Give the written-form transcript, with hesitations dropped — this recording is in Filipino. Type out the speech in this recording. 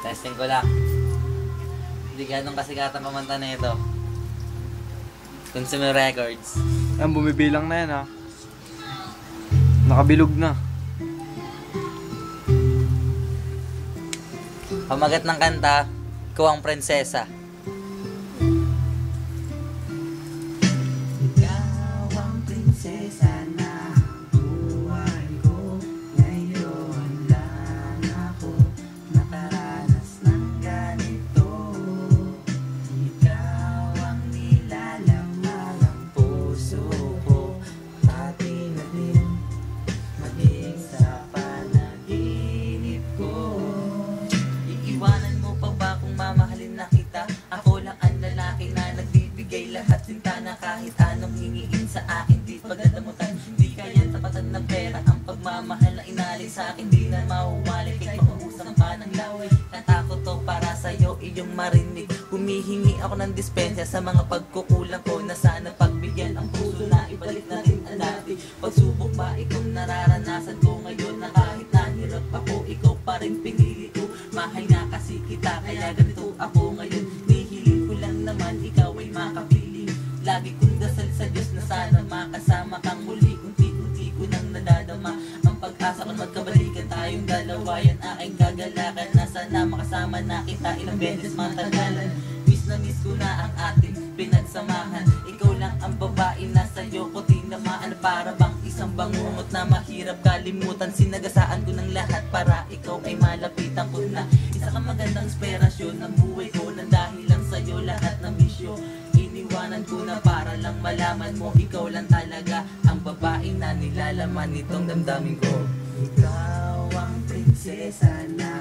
Testing ko lang. Hindi ganong kasikatan pamanta na ito. Consumer Records. Ayan, bumibilang na yan ha. Nakabilog na. Pamagat ng kanta, ikaw ang prinsesa. Ikaw ang prinsesa na buhay ko. Ngayon lang ako nakaranas ng ganito. Ikaw ang nilalaman ng puso ko. Pati na din maging sa panaginip ko. Iiwanan mo pa ba kung mamahalin na kita? Ako lang ang lalaki na nagbibigay lahat sinta na kahit anong hingiin sa akin. Di pagdadamutan, di kaya tapatan ng pera. Ang pagmamahal na inalay sa akin, di na mahuwalay. Kahit pag-uusap pa ng laway, kanta ko to para sa'yo, iyong marinig. Humihingi ako ng dispensya sa mga pagkukulang ko, na sana pagbigyan ang puso na ibalik na rin ang dati. Pagsubok ba ikaw nararanasan ko ngayon, na kahit nahirap ako, ikaw pa rin pinili ko. Mahal nga kasi kita, kaya ganito ako ngayon. Nihiling ko lang naman, ikaw ay makapiling. Lagi kong dasal sa Diyos na sana makasama kang muli. Unti-unti ko nang nadadama ang pag-asa kung magkabalikan tayong dalawa. Yan aking kagalakan, na sana makasama na kita ilang beses matagalan. Na miss ko na ang ating pinagsamahan. Ikaw lang ang babae na sa'yo ko tinamaan. Para bang isang bangungot na mahirap kalimutan. Sinagasaan ko ng lahat para ikaw ay malapitan ko na. Isa kang magandang inspirasyon ng buhay ko, na dahil lang sa'yo lahat ng bisyo iniwanan ko na para lang malaman mo. Ikaw lang talaga ang babae na nilalaman nitong damdamin ko. Ikaw ang prinsesa na